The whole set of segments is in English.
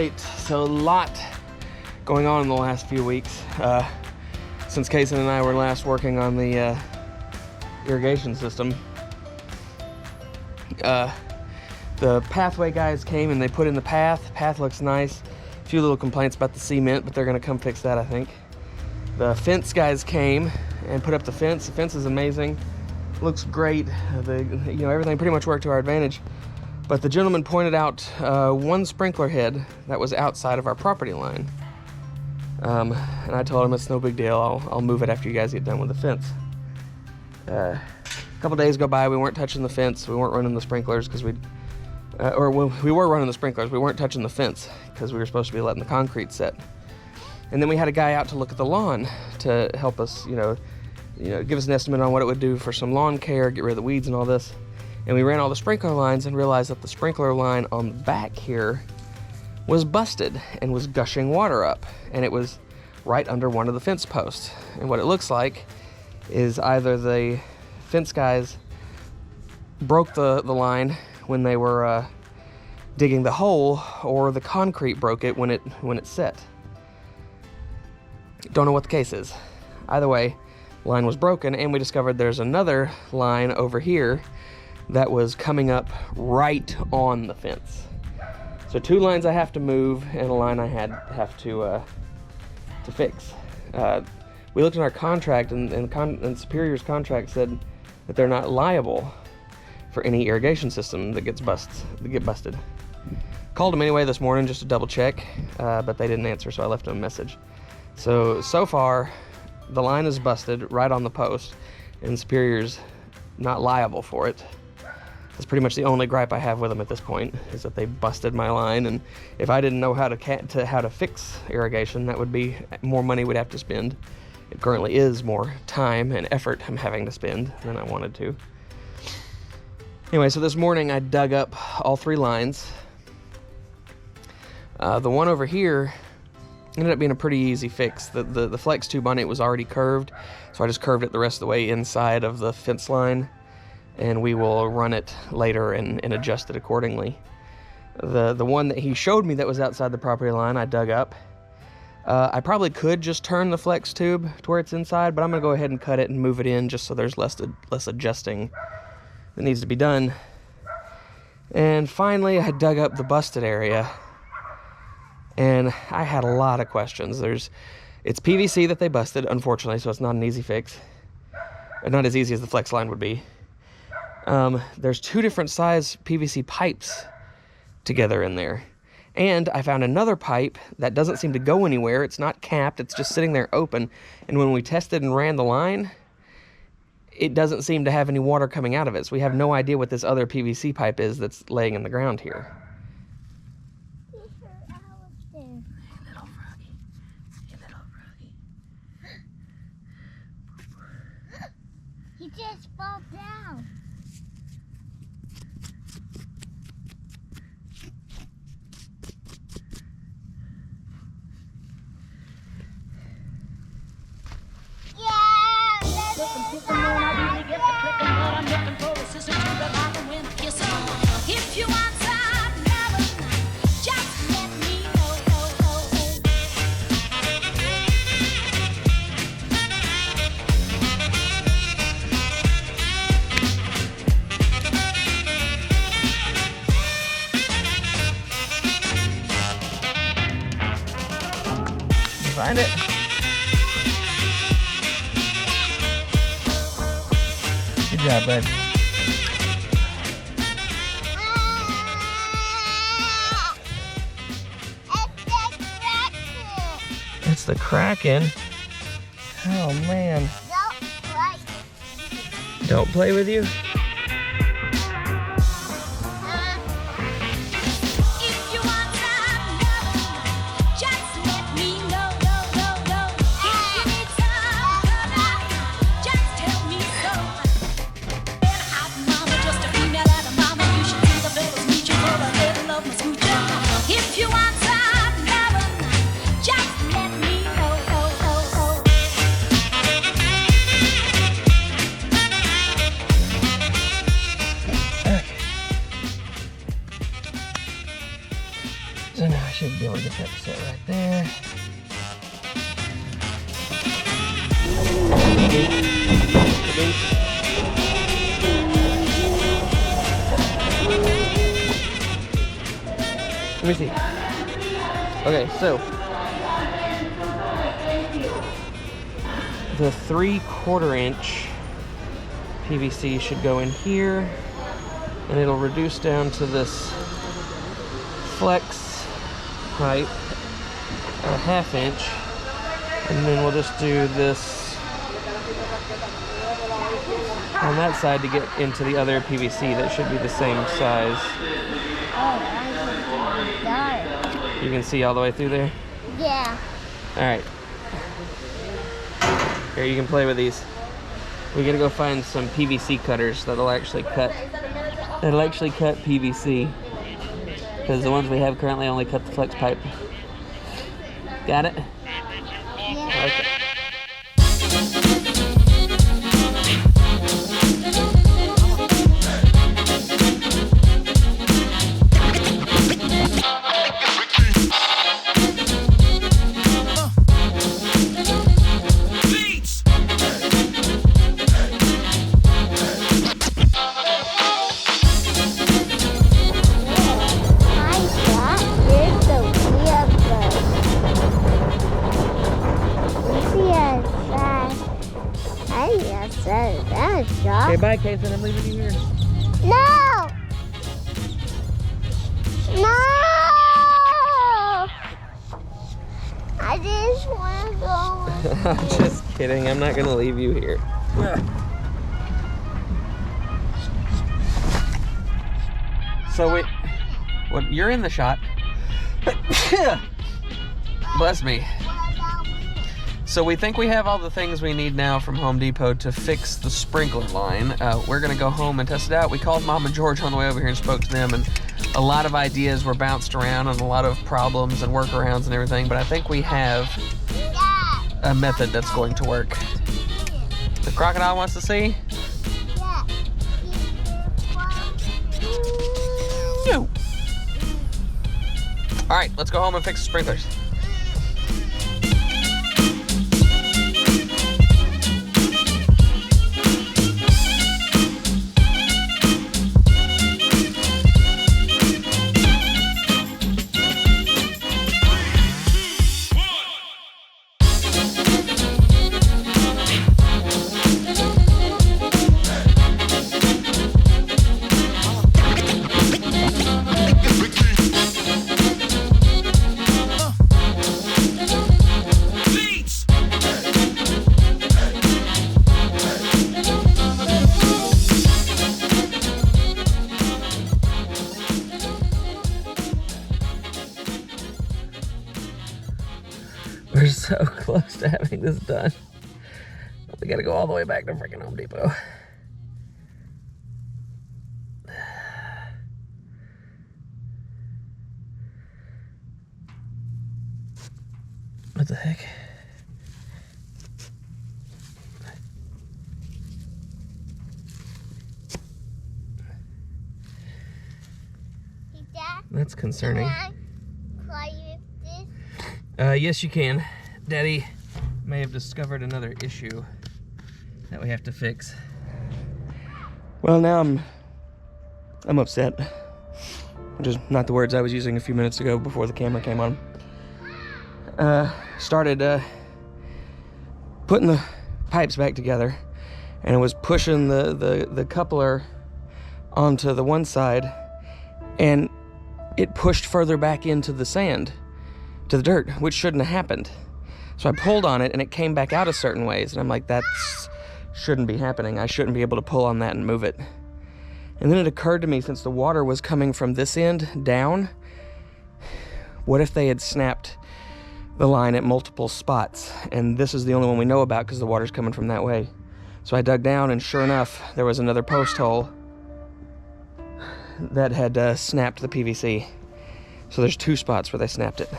late. So a lot going on in the last few weeks since Kason and I were last working on the irrigation system. The pathway guys came and they put in the path. Path looks nice. A few little complaints about the cement, but they're gonna come fix that, I think. The fence guys came and put up the fence. The fence is amazing. Looks great. Everything pretty much worked to our advantage. But the gentleman pointed out one sprinkler head that was outside of our property line. And I told him it's no big deal. I'll move it after you guys get done with the fence. A couple days go by, we weren't touching the fence. We weren't running the sprinklers because we were running the sprinklers. We weren't touching the fence because we were supposed to be letting the concrete set. And then we had a guy out to look at the lawn to help us, give us an estimate on what it would do for some lawn care, get rid of the weeds and all this. And we ran all the sprinkler lines and realized that the sprinkler line on the back here was busted and was gushing water up. And it was right under one of the fence posts. And what it looks like is either the fence guys broke the line when they were digging the hole, or the concrete broke it when it set. Don't know what the case is. Either way, line was broken, and we discovered there's another line over here that was coming up right on the fence. So 2 lines I have to move and a line I have to fix. We looked in our contract, and Superior's contract said that they're not liable for any irrigation system that get busted. Called them anyway this morning just to double check, but they didn't answer, so I left them a message. So far, the line is busted right on the post, and Superior's not liable for it. That's pretty much the only gripe I have with them at this point, is that they busted my line. And if I didn't know how to fix irrigation, that would be more money we'd have to spend. It currently is more time and effort I'm having to spend than I wanted to. Anyway, so this morning I dug up all 3 lines. The one over here ended up being a pretty easy fix. The flex tube on it was already curved, so I just curved it the rest of the way inside of the fence line, and we will run it later and adjust it accordingly. The one that he showed me that was outside the property line, I dug up. I probably could just turn the flex tube to where it's inside, but I'm gonna go ahead and cut it and move it in just so there's less adjusting that needs to be done. And finally, I dug up the busted area, and I had a lot of questions. It's PVC that they busted, unfortunately, so it's not an easy fix. Not as easy as the flex line would be. There's 2 different size PVC pipes together in there. And I found another pipe that doesn't seem to go anywhere. It's not capped, it's just sitting there open. And when we tested and ran the line, it doesn't seem to have any water coming out of it. So we have no idea what this other PVC pipe is that's laying in the ground here. He just fell down. If you want some love, just let me know. You find it? Good job, bud. It's the Kraken. Oh man. Don't play with you? If you want some love, just let me know. If you need some love, just tell me so. Hot mama, just a female at a mama. You should see the fellas meet you for a little love, my smoocher. If you want some love, just let me know. Let me see. Okay, so the 3/4 inch PVC should go in here, and it'll reduce down to this flex pipe at a 1/2 inch, and then we'll just do this on that side to get into the other PVC that should be the same size. You can see all the way through there? Yeah. All right. Here, you can play with these. We gotta go find some PVC cutters that'll actually cut PVC, because the ones we have currently only cut the flex pipe. Got it? Yeah. Okay. Okay, bye, Kason. I'm leaving you here. No! No! I just want to go. I'm just kidding. I'm not gonna leave you here. So you're in the shot. Bless me. So we think we have all the things we need now from Home Depot to fix the sprinkler line. We're gonna go home and test it out. We called Mom and George on the way over here and spoke to them, and a lot of ideas were bounced around and a lot of problems and workarounds and everything, but I think we have a method that's going to work. The crocodile wants to see? No. All right, let's go home and fix the sprinklers. We're so close to having this done. We gotta go all the way back to freaking Home Depot. What the heck? That's concerning. Yes, you can. Daddy may have discovered another issue that we have to fix. Well, now I'm upset, which is not the words I was using a few minutes ago before the camera came on. Started putting the pipes back together, and it was pushing the coupler onto the one side, and it pushed further back into the sand, to the dirt, which shouldn't have happened. So I pulled on it and it came back out a certain ways, and I'm like, that shouldn't be happening. I shouldn't be able to pull on that and move it. And then it occurred to me, since the water was coming from this end down, what if they had snapped the line at multiple spots? And this is the only one we know about because the water's coming from that way. So I dug down, and sure enough, there was another post hole that had snapped the PVC. So there's 2 spots where they snapped it.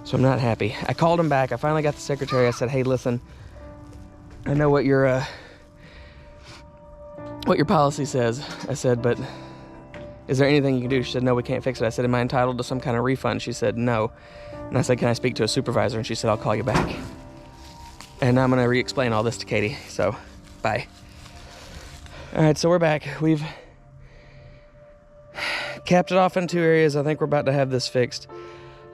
So I'm not happy. I called him back. I finally got the secretary. I said, hey, listen, I know what your policy says. I said, but is there anything you can do? She said, no, we can't fix it. I said, am I entitled to some kind of refund? She said, no. And I said, can I speak to a supervisor? And she said, I'll call you back. And I'm gonna re-explain all this to Katie, so bye. All right, so we're back. We've Capped it off in 2 areas. I think we're about to have this fixed.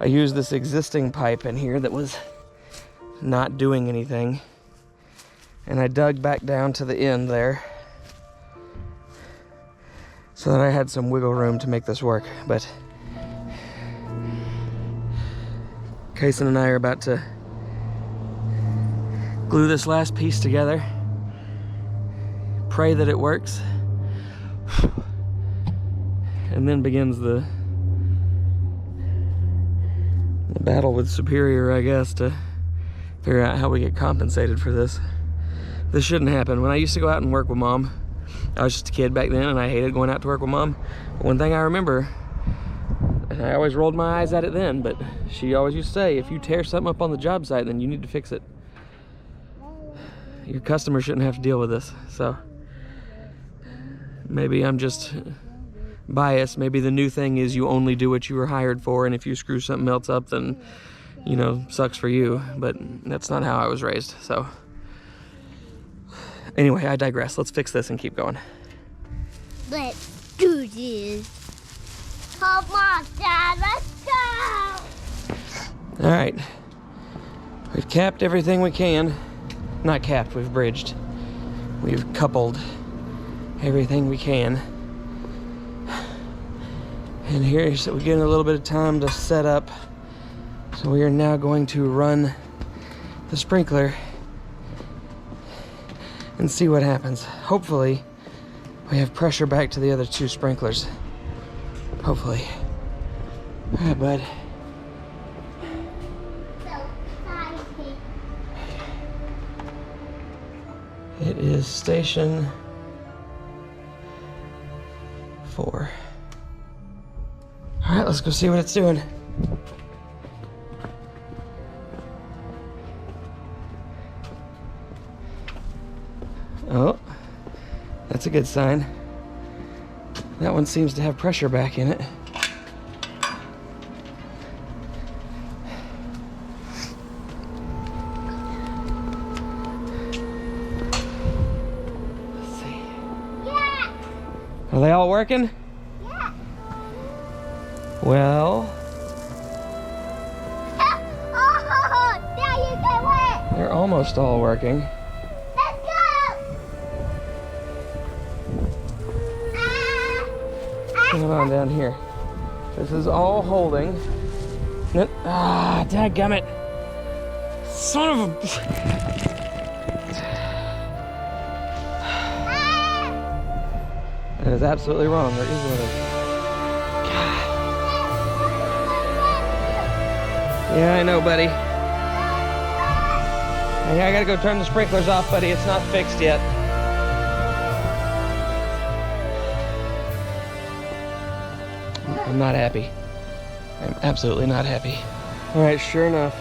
I used this existing pipe in here that was not doing anything, and I dug back down to the end there so that I had some wiggle room to make this work. But Kaysen and I are about to glue this last piece together, pray that it works, and then begins the battle with Superior, I guess, to figure out how we get compensated for this. This shouldn't happen. When I used to go out and work with Mom, I was just a kid back then and I hated going out to work with Mom. But one thing I remember, and I always rolled my eyes at it then, but she always used to say, if you tear something up on the job site, then you need to fix it. Your customer shouldn't have to deal with this. So maybe I'm just biased. Maybe the new thing is you only do what you were hired for, and if you screw something else up, then, you know, sucks for you. But that's not how I was raised. So anyway, I digress. Let's fix this and keep going. Let's do this. Come on, Dad, let's go. All right, we've capped everything we can. Not capped, we've bridged. We've coupled everything we can. And here, so we're getting a little bit of time to set up. So we are now going to run the sprinkler and see what happens. Hopefully, we have pressure back to the other 2 sprinklers. Hopefully. All right, bud. It is station 4. All right, let's go see what it's doing. Oh, that's a good sign. That one seems to have pressure back in it. Let's see. Yeah. Are they all working? Yeah. Well, Oh, now you get wet. they're almost all working. Let's go. Come on down here. This is all holding. Ah, dadgummit. Son of a... That is absolutely wrong. There is one of those. Yeah, I know, buddy. I gotta go turn the sprinklers off, buddy. It's not fixed yet. I'm not happy. I'm absolutely not happy. All right, sure enough,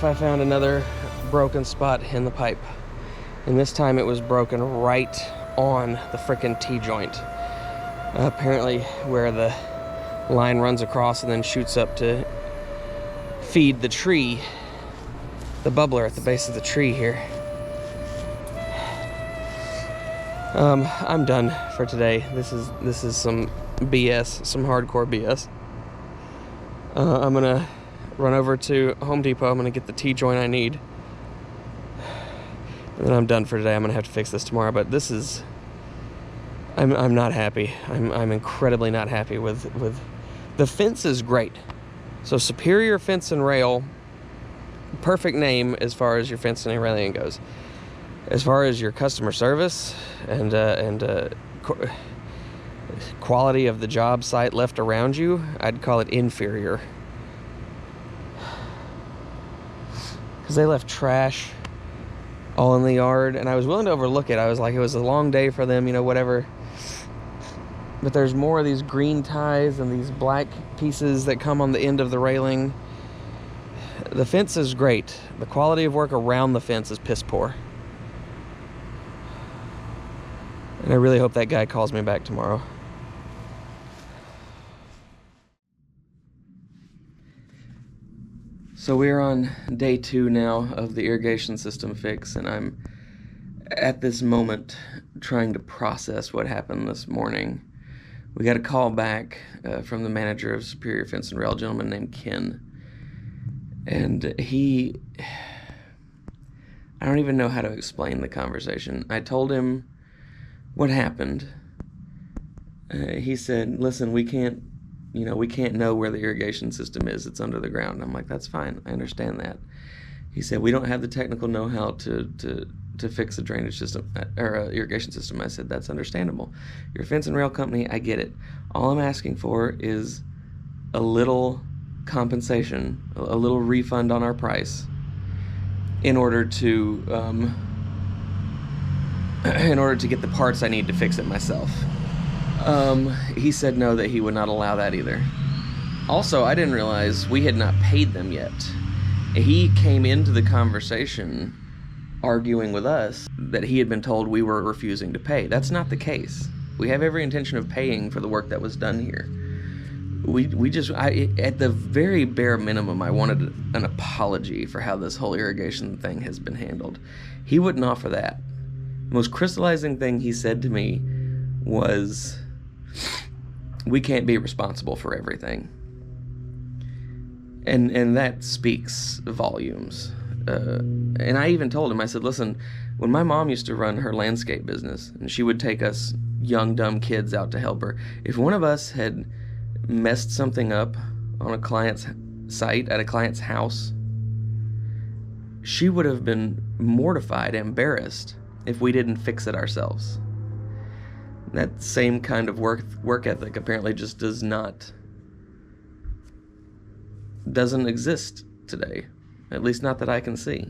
I found another broken spot in the pipe. And this time it was broken right on the frickin' T-joint. Apparently where the line runs across and then shoots up to feed the tree, the bubbler at the base of the tree here. I'm done for today. This is some BS, some hardcore BS. I'm gonna run over to Home Depot. I'm gonna get the T-joint I need, and then I'm done for today. I'm gonna have to fix this tomorrow. But this is, I'm not happy. I'm incredibly not happy with the fence. Is great. So Superior Fence and Rail, perfect name as far as your fencing and railing goes. As far as your customer service and quality of the job site left around you, I'd call it inferior. Because they left trash all in the yard, and I was willing to overlook it. I was like, it was a long day for them, you know, whatever. But there's more of these green ties and these black pieces that come on the end of the railing. The fence is great. The quality of work around the fence is piss poor. And I really hope that guy calls me back tomorrow. So we're on day 2 now of the irrigation system fix, and I'm at this moment trying to process what happened this morning we got a call back from the manager of Superior Fence and Rail, a gentleman named Ken. And I don't even know how to explain the conversation. I told him what happened. He said, listen, we can't know where the irrigation system is. It's under the ground. I'm like, that's fine. I understand that. He said, we don't have the technical know-how to fix a drainage system or a irrigation system. I said, that's understandable. You're a fence and rail company. I get it. All I'm asking for is a little compensation, a little refund on our price in order to get the parts I need to fix it myself. He said no, that he would not allow that either. Also, I didn't realize we had not paid them yet. He came into the conversation arguing with us that he had been told we were refusing to pay. That's not the case. We have every intention of paying for the work that was done here. At the very bare minimum, I wanted an apology for how this whole irrigation thing has been handled. He wouldn't offer that. The most crystallizing thing he said to me was, we can't be responsible for everything. And that speaks volumes. And I even told him, I said, listen, when my mom used to run her landscape business, and she would take us young, dumb kids out to help her, if one of us had messed something up on a client's site, at a client's house, she would have been mortified, embarrassed, if we didn't fix it ourselves. That same kind of work ethic apparently just doesn't exist today. At least not that I can see.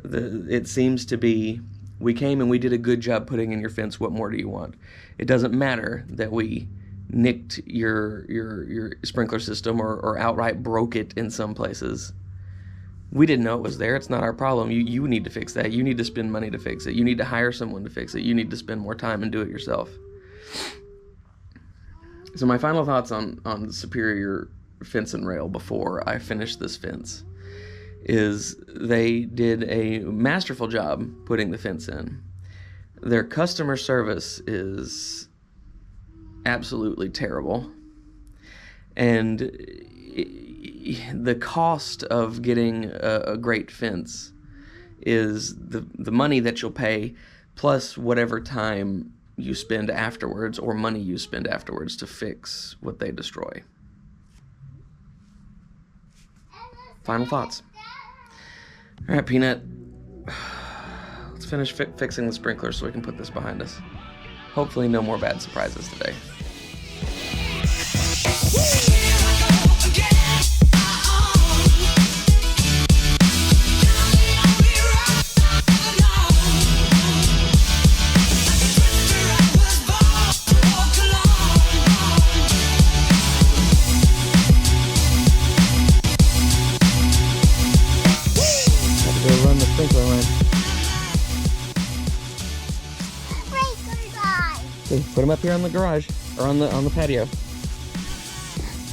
It seems to be, we came and we did a good job putting in your fence, what more do you want? It doesn't matter that we nicked your sprinkler system or outright broke it in some places. We didn't know it was there. It's not our problem. You need to fix that. You need to spend money to fix it. You need to hire someone to fix it. You need to spend more time and do it yourself. So my final thoughts on Superior Fence and Rail before I finish this fence is they did a masterful job putting the fence in. Their customer service is absolutely terrible. And the cost of getting a great fence is the money that you'll pay plus whatever time you spend afterwards or money you spend afterwards to fix what they destroy. Final thoughts. All right, Peanut. Let's finish fixing the sprinkler so we can put this behind us. Hopefully no more bad surprises today. Put them up here on the garage, or on the patio.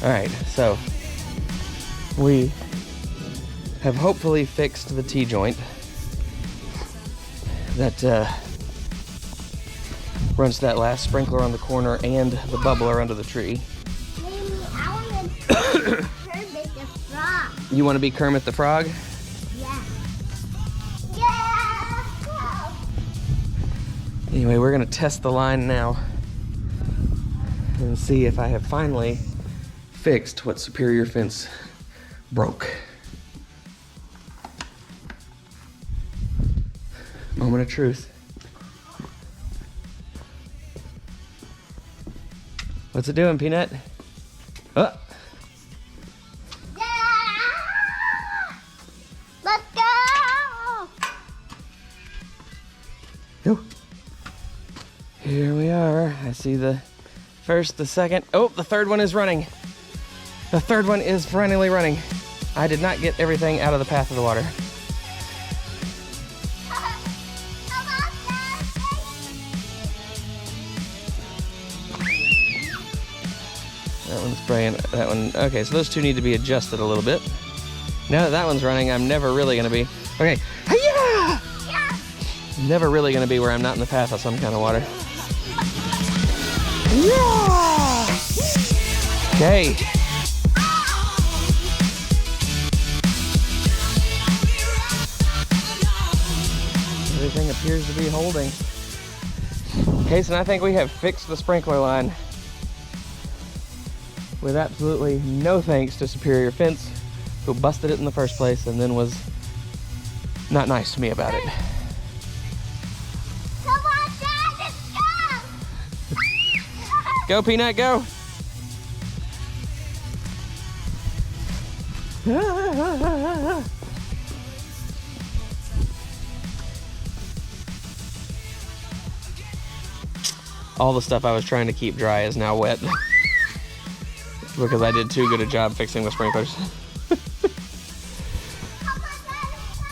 Alright, so we have hopefully fixed the T-joint that runs that last sprinkler on the corner and the bubbler under the tree. Maybe I want to Kermit the Frog. You want to be Kermit the Frog? Yeah. Yeah. Anyway, we're going to test the line now and see if I have finally fixed what Superior Fence broke. Moment of truth. What's it doing, Peanut? Oh. Yeah. Let's go. Go. Here we are. I see the first, the second. Oh, the third one is running. The third one is finally running. I did not get everything out of the path of the water. That one's spraying. That one. Okay, so those two need to be adjusted a little bit. Now that that one's running, I'm never really going to be. Okay. Hi-ya! Yeah. Never really going to be where I'm not in the path of some kind of water. Yeah! Okay. Everything appears to be holding. Kason, I think we have fixed the sprinkler line with absolutely no thanks to Superior Fence, who busted it in the first place and then was not nice to me about it. Come on, Dad, let's go! Go, Peanut, go! All the stuff I was trying to keep dry is now wet because I did too good a job fixing the sprinklers.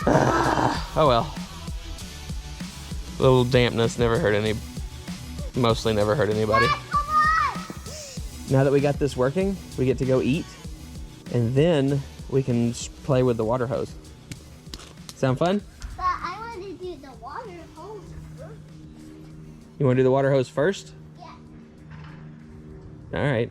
Oh well. A little dampness never hurt mostly never hurt anybody. Now that we got this working, we get to go eat, and then we can play with the water hose. Sound fun? But I want to do the water hose first. You want to do the water hose first? Yeah. All right.